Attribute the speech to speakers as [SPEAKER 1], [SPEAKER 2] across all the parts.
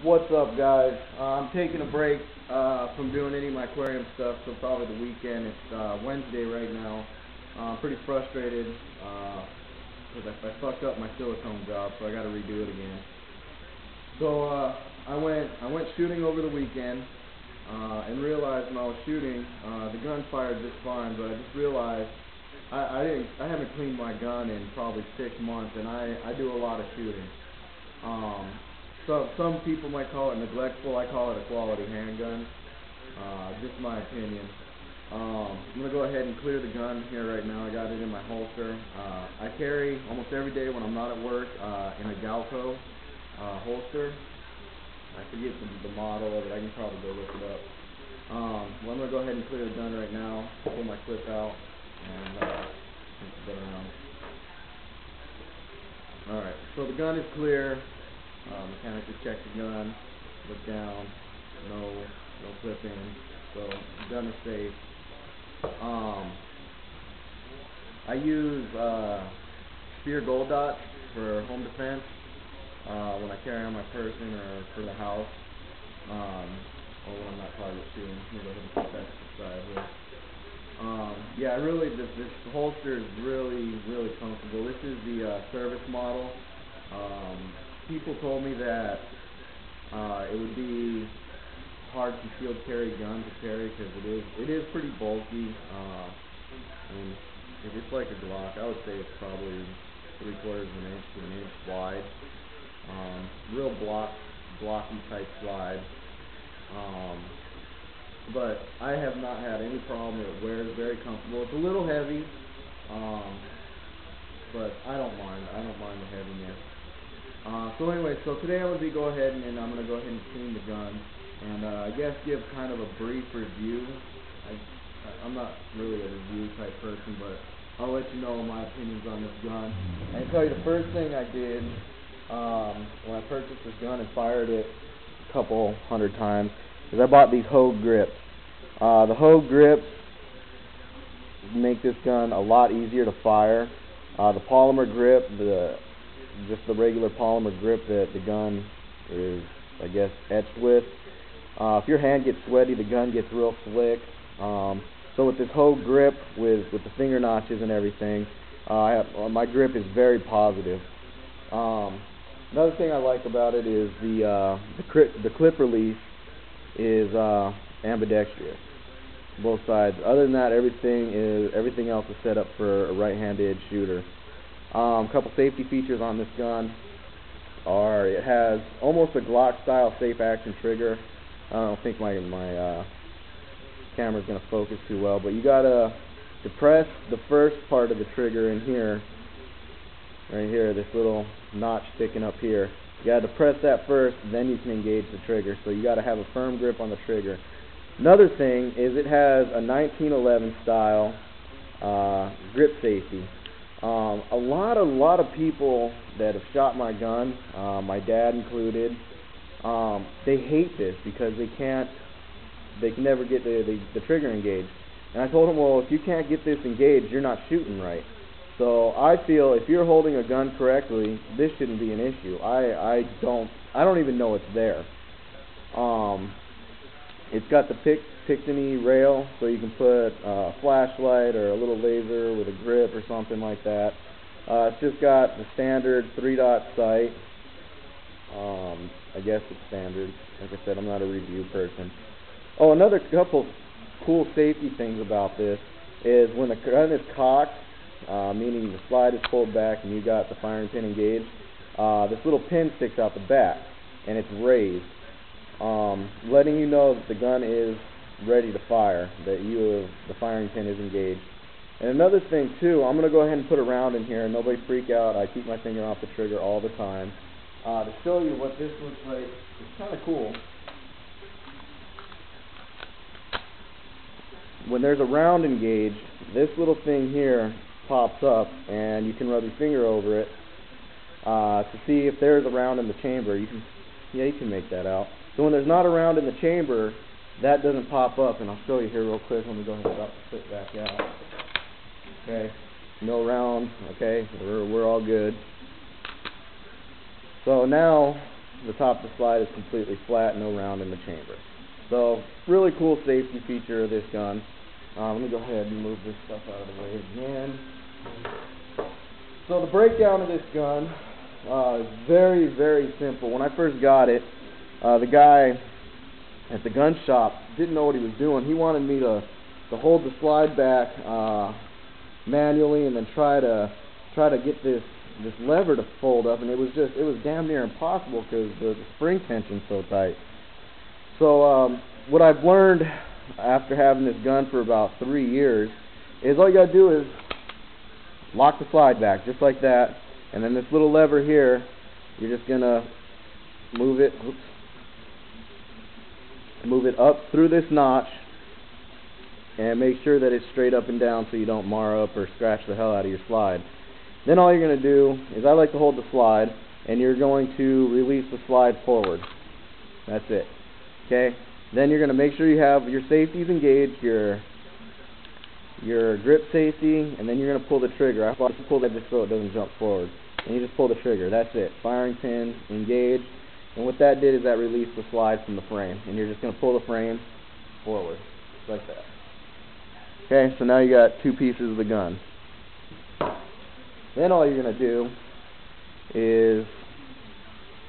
[SPEAKER 1] What's up, guys? I'm taking a break from doing any of my aquarium stuff, so probably the weekend. It's Wednesday right now. I'm pretty frustrated because I fucked up my silicone job, so I got to redo it again. So I went shooting over the weekend and realized when I was shooting, the gun fired just fine, but I just realized I haven't cleaned my gun in probably 6 months, and I do a lot of shooting. So some people might call it neglectful. I call it a quality handgun. Just my opinion. I'm gonna go ahead and clear the gun here right now. I got it in my holster. I carry almost every day when I'm not at work in a Galco holster. I forget the model of it. I can probably go look it up. Well, I'm gonna go ahead and clear the gun right now. Pull my clip out and put it around. All right. So the gun is clear. Mechanic just checked the gun, look down, no clipping, so the gun is safe. I use spear gold dots for home defense when I carry on my person or for the house, or when I'm not target shooting. Let me go ahead and put that to the side here. Yeah, really, this holster is really comfortable. This is the service model. People told me that it would be hard concealed carry gun to carry because it is pretty bulky. I mean, if it's like a Glock, I would say it's probably 3/4 of an inch to an inch wide. Real blocky type slide. But I have not had any problem. It wears very comfortable. It's a little heavy, but I don't mind. I don't mind the heaviness. So anyway, so today I'm going to go ahead and I'm going to go ahead and clean the gun and I guess give kind of a brief review. I'm not really a review type person, but I'll let you know my opinions on this gun. I can tell you the first thing I did when I purchased this gun and fired it a couple hundred times is I bought these Hogue grips. The Hogue grips make this gun a lot easier to fire. The polymer grip, just the regular polymer grip that the gun is, I guess, etched with. If your hand gets sweaty, the gun gets real slick. So with this Hogue grip, with the finger notches and everything, my grip is very positive. Another thing I like about it is the clip release is ambidextrous, both sides. Other than that, everything else is set up for a right-handed shooter. A couple safety features on this gun are it has almost a Glock style safe action trigger. I don't think my camera's going to focus too well, but you gotta depress the first part of the trigger in here, right here, this little notch sticking up here. You gotta depress that first, then you can engage the trigger. So you gotta have a firm grip on the trigger. Another thing is it has a 1911 style grip safety. A lot of people that have shot my gun, my dad included, they hate this because they can never get the trigger engaged. And I told them, well, if you can't get this engaged, you're not shooting right. So I feel if you're holding a gun correctly, this shouldn't be an issue. I don't even know it's there. It's got the Picatinny rail, so you can put a flashlight or a little laser with a grip or something like that. It's just got the standard 3-dot sight. I guess it's standard. Like I said, I'm not a review person. Oh, another couple cool safety things about this is when the gun is cocked, meaning the slide is pulled back and you got the firing pin engaged, this little pin sticks out the back and it's raised, letting you know that the gun is ready to fire, that the firing pin is engaged. And another thing too, I'm going to go ahead and put a round in here, nobody freak out, I keep my finger off the trigger all the time. To show you what this looks like, it's kind of cool. When there's a round engaged, this little thing here pops up and you can rub your finger over it to see if there's a round in the chamber. You can make that out. So when there's not a round in the chamber, that doesn't pop up, and I'll show you here real quick. Let me go ahead and drop the clip back out. Okay, no round. Okay, we're all good. So now the top of the slide is completely flat, no round in the chamber. So, really cool safety feature of this gun. Let me go ahead and move this stuff out of the way again. So the breakdown of this gun is very, very simple. When I first got it, the guy at the gun shop didn't know what he was doing. He wanted me to hold the slide back manually and then try to get this lever to fold up, and it was damn near impossible because the spring tension's so tight. So what I've learned after having this gun for about 3 years is all you gotta do is lock the slide back just like that, and then this little lever here, you're just gonna move it up through this notch and make sure that it's straight up and down so you don't mar up or scratch the hell out of your slide. Then all you're going to do is, I like to hold the slide, and you're going to release the slide forward. That's it. Okay? Then you're going to make sure you have your safeties engaged, your grip safety, and then you're going to pull the trigger. I have to pull that just so it doesn't jump forward. And you just pull the trigger. That's it. Firing pin engaged. And what that did is that released the slide from the frame. And you're just going to pull the frame forward. Just like that. Okay, so now you got two pieces of the gun. Then all you're going to do is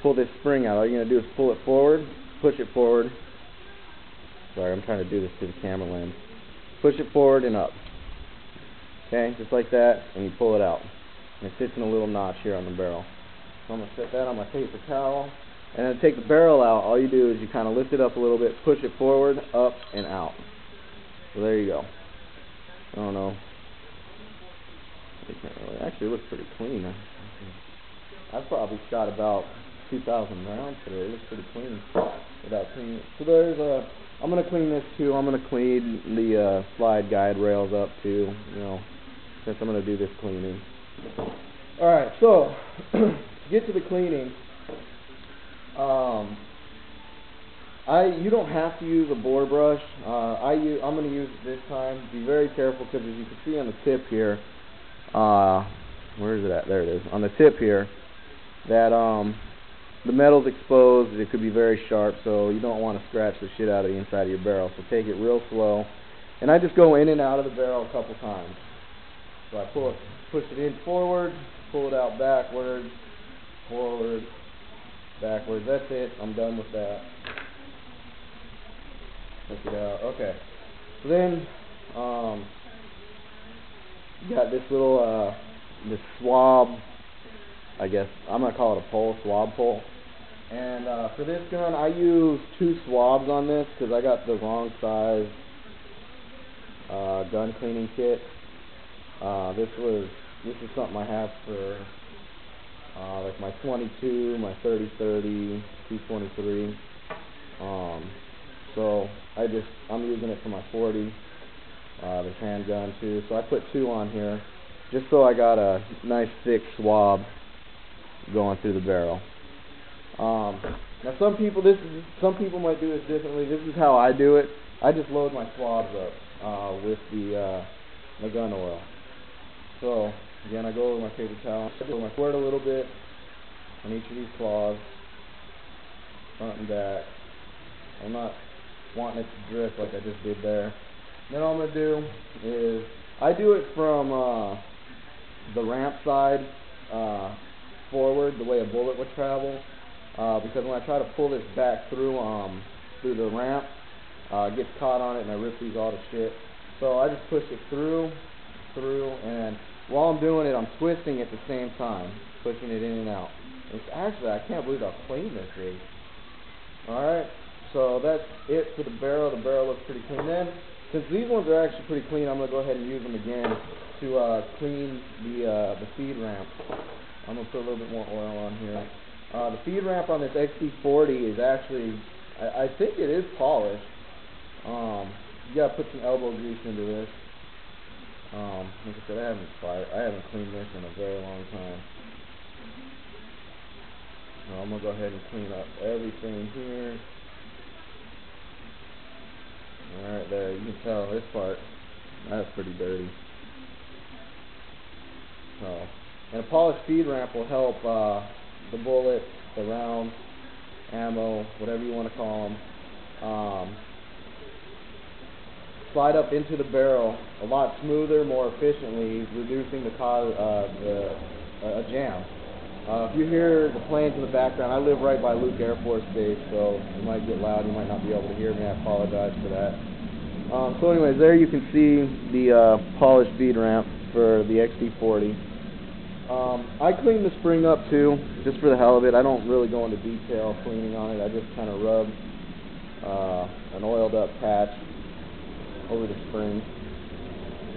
[SPEAKER 1] pull this spring out. All you're going to do is pull it forward, push it forward. Sorry, I'm trying to do this to the camera lens. Push it forward and up. Okay, just like that, and you pull it out. And it sits in a little notch here on the barrel. So I'm going to set that on my paper towel. And then to take the barrel out, all you do is you kind of lift it up a little bit, push it forward, up, and out. So there you go. I don't know. It actually looks pretty clean. I've probably shot about 2,000 rounds today. It looks pretty clean without cleaning it. So there's I'm going to clean this too. I'm going to clean the slide guide rails up too, you know, since I'm going to do this cleaning. Alright, so to get to the cleaning, you don't have to use a bore brush. I'm going to use it this time. Be very careful because as you can see on the tip here, where is it at? There it is. On the tip here, that the metal's exposed. It could be very sharp, so you don't want to scratch the shit out of the inside of your barrel. So take it real slow. And I just go in and out of the barrel a couple times. So I push it in forward, pull it out backwards, forward, backwards. That's it. I'm done with that. Take it out. Okay. So then, you got this little, this swab, I guess, I'm going to call it a pole, swab pole. And for this gun, I use 2 swabs on this because I got the wrong size gun cleaning kit. This is something I have for like my 22, my 30-30, 223. So I'm using it for my 40. This handgun too, so I put 2 on here just so I got a nice thick swab going through the barrel. Now some people might do this differently. This is how I do it. I just load my swabs up with my gun oil. So again, I go over my paper towel, I go my squirt a little bit on each of these claws, front and back. I'm not wanting it to drip like I just did there. Then all I'm going to do is, I do it from the ramp side forward, the way a bullet would travel, because when I try to pull this back through the ramp, it gets caught on it and I rip these all to shit. So I just push it through, and while I'm doing it, I'm twisting at the same time, pushing it in and out. It's actually, I can't believe how clean this is. Alright, so that's it for the barrel. The barrel looks pretty clean. Then, since these ones are actually pretty clean, I'm going to go ahead and use them again to clean the feed ramp. I'm going to put a little bit more oil on here. The feed ramp on this xd40 is actually, I think it is polished. You got to put some elbow grease into this. Like I said, I haven't cleaned this in a very long time. So I'm going to go ahead and clean up everything here. Alright, there, you can tell this part, that's pretty dirty. So, and a polished feed ramp will help the bullet, the round, ammo, whatever you want to call them, slide up into the barrel a lot smoother, more efficiently, reducing the cause a jam. If you hear the planes in the background, I live right by Luke Air Force Base, so it might get loud. You might not be able to hear me. I apologize for that. So anyways, there you can see the polished bead ramp for the XD40. I cleaned the spring up too, just for the hell of it. I don't really go into detail cleaning on it. I just kind of rub an oiled up patch over the spring.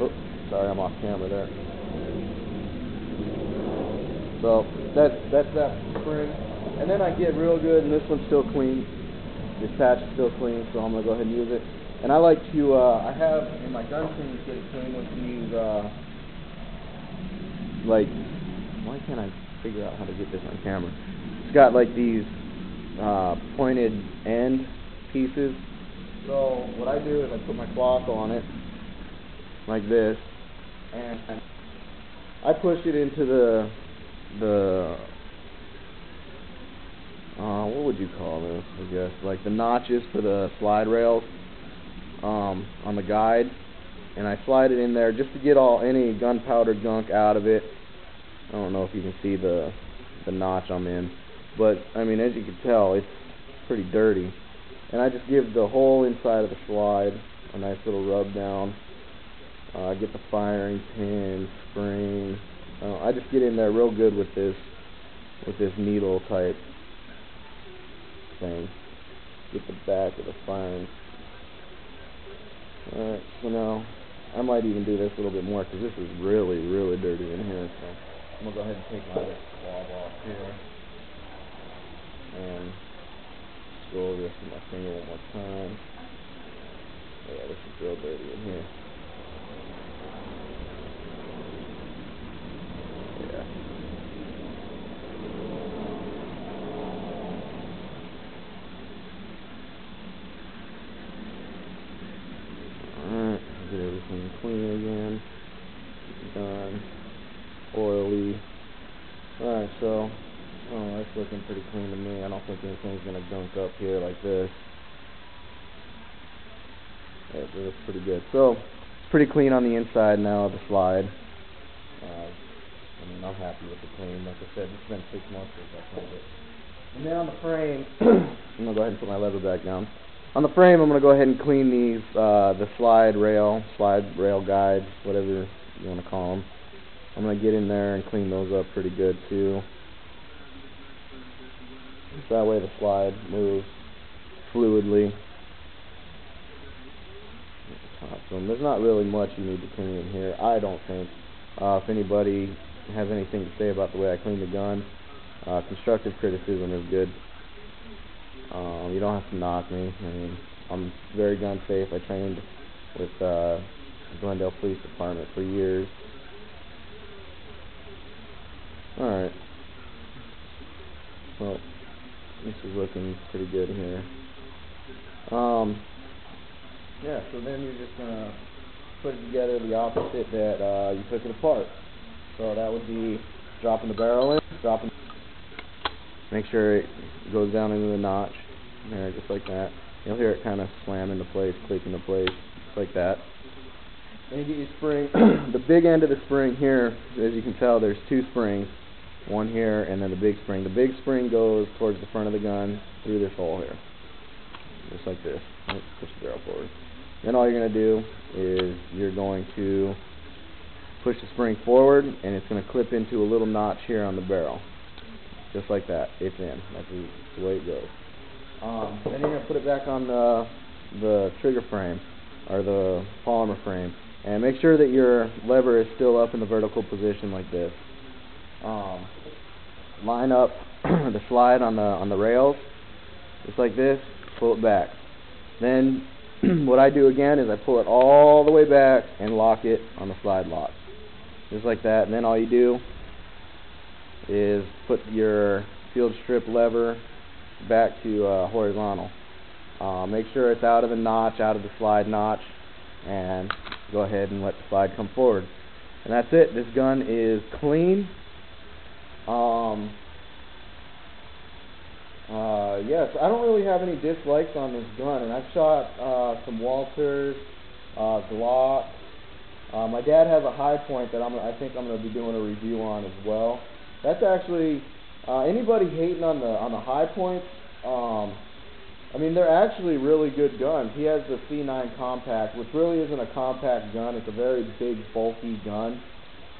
[SPEAKER 1] Oops, sorry, I'm off camera there. So that's that spring, and then I get real good, and this one's still clean. This patch is still clean, so I'm gonna go ahead and use it. And I like to, I have in my gun cleaning kit came with these, like, why can't I figure out how to get this on camera? It's got like these pointed end pieces. So what I do is I put my cloth on it like this, and I push it into the what would you call this? I guess like the notches for the slide rails on the guide, and I slide it in there just to get any gunpowder gunk out of it. I don't know if you can see the notch I'm in, but I mean, as you can tell, it's pretty dirty. And I just give the whole inside of the slide a nice little rub down. I get the firing pin, spring. I just get in there real good with this needle type thing. Get the back of the firing. Alright, so now I might even do this a little bit more because this is really, really dirty in here. So I'm going to go ahead and take my swab off here and go over this with my finger one more time. Yeah, this is real dirty in here. Yeah. Alright, get everything clean again. Done. Oily. Alright, so that's looking pretty clean to me. I don't think anything's going to gunk up here like this. Yeah, it looks pretty good. So, it's pretty clean on the inside now of the slide. I mean, I'm happy with the clean. Like I said, it's been 6 months since I cleaned it. And then on the frame, I'm going to go ahead and put my lever back down. On the frame, I'm going to go ahead and clean these, the slide rail guides, whatever you want to call them. I'm going to get in there and clean those up pretty good too. So that way the slide moves fluidly. So there's not really much you need to clean in here, I don't think. If anybody has anything to say about the way I clean the gun, constructive criticism is good. You don't have to knock me. I mean, I'm very gun safe. I trained with Glendale Police Department for years. Alright. Well, this is looking pretty good here. Yeah, so then you're just going to put it together the opposite that you took it apart. So that would be dropping the barrel in, make sure it goes down into the notch there, just like that. You'll hear it kind of slam into place, click into place, just like that. Then you get your spring. The big end of the spring here, as you can tell, there's 2 springs. One here, and then the big spring. The big spring goes towards the front of the gun through this hole here, just like this. Push the barrel forward. Then all you're going to do is you're going to push the spring forward, and it's going to clip into a little notch here on the barrel, just like that. It's in. That's the way it goes. Then you're going to put it back on the trigger frame, or the polymer frame, and make sure that your lever is still up in the vertical position like this. Line up the slide on the rails, just like this. Pull it back. Then what I do again is I pull it all the way back and lock it on the slide lock, just like that. And then all you do is put your field strip lever back to horizontal. Make sure it's out of the notch, out of the slide notch, and go ahead and let the slide come forward. And that's it. This gun is clean. Yes, I don't really have any dislikes on this gun, and I've shot some Walters, Glock. My dad has a high point that I think I'm going to be doing a review on as well. That's actually anybody hating on the high points. I mean, they're actually really good guns. He has the C9 compact, which really isn't a compact gun. It's a very big, bulky gun,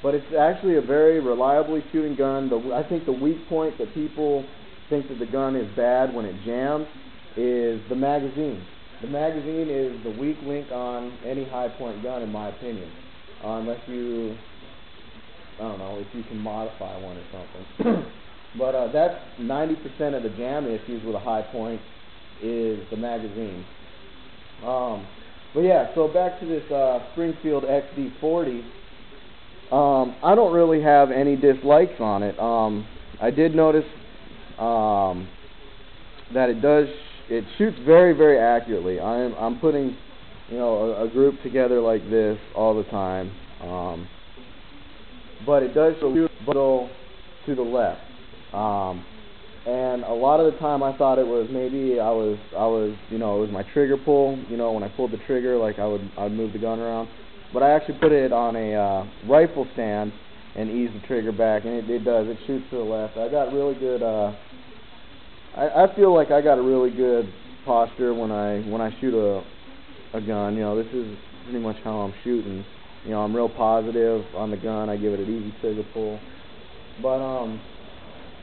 [SPEAKER 1] but it's actually a very reliably shooting gun. I think the weak point that people think that the gun is bad when it jams is the magazine. The magazine is the weak link on any high point gun, in my opinion, unless you, I don't know, if you can modify one or something. But that's 90% of the jam issues with a high point is the magazine. But yeah, so back to this Springfield XD40. I don't really have any dislikes on it. I did notice that it shoots very, very accurately. I'm putting, a group together like this all the time, but it does shoot a little to the left. And a lot of the time I thought it was maybe it was my trigger pull. When I pulled the trigger, like I'd move the gun around. But I actually put it on a rifle stand and ease the trigger back, and it does. It shoots to the left. I got really good. I feel like I got a really good posture when I shoot a gun. This is pretty much how I'm shooting. I'm real positive on the gun. I give it an easy trigger pull. But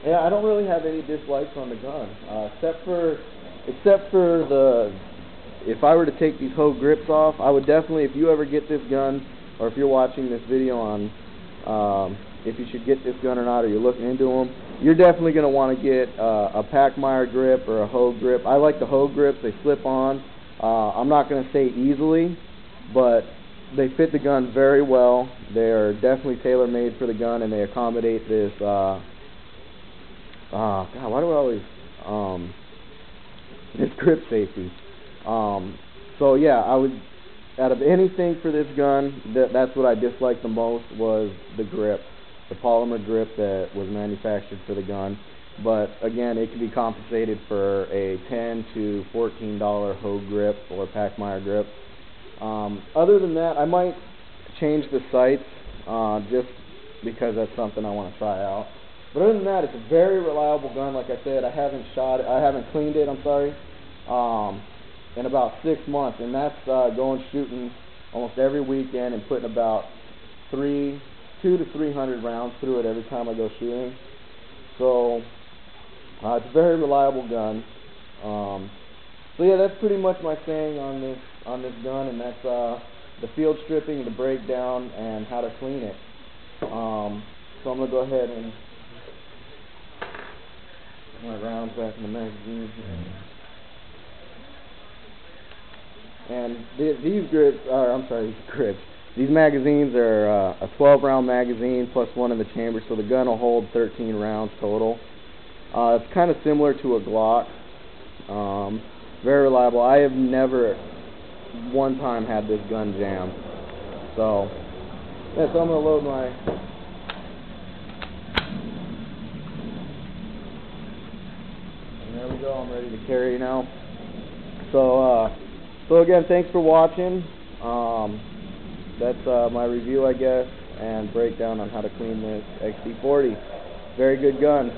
[SPEAKER 1] yeah, I don't really have any dislikes on the gun, except for if I were to take these Hogue grips off, I would definitely, if you ever get this gun, or if you're watching this video on if you should get this gun or not, or you're looking into them, you're definitely going to want to get a Pachmayr grip or a Hogue grip. I like the Hogue grips. They slip on. I'm not going to say easily, but they fit the gun very well. They are definitely tailor-made for the gun, and they accommodate this God, why do I always this grip safety. So yeah, I would, out of anything for this gun, that's what I disliked the most, was the grip, the polymer grip that was manufactured for the gun. But again, it can be compensated for a $10 to $14 Hogue grip or Pachmayr grip. Other than that, I might change the sights just because that's something I want to try out. But other than that, it's a very reliable gun. Like I said, I haven't cleaned it, I'm sorry, in about 6 months, and that's going shooting almost every weekend and putting about 200 to 300 rounds through it every time I go shooting. So it's a very reliable gun. So yeah, that's pretty much my saying on this gun, and that's the field stripping, the breakdown, and how to clean it. So I'm gonna go ahead and put my rounds back in the magazine here. And these magazines are a 12-round magazine plus one in the chamber, so the gun will hold 13 rounds total. It's kind of similar to a Glock. Very reliable. I have never one time had this gun jam. So yeah, so I'm gonna load my. And there we go. I'm ready to carry now. So again, thanks for watching. That's my review, I guess, and breakdown on how to clean this XD40. Very good gun.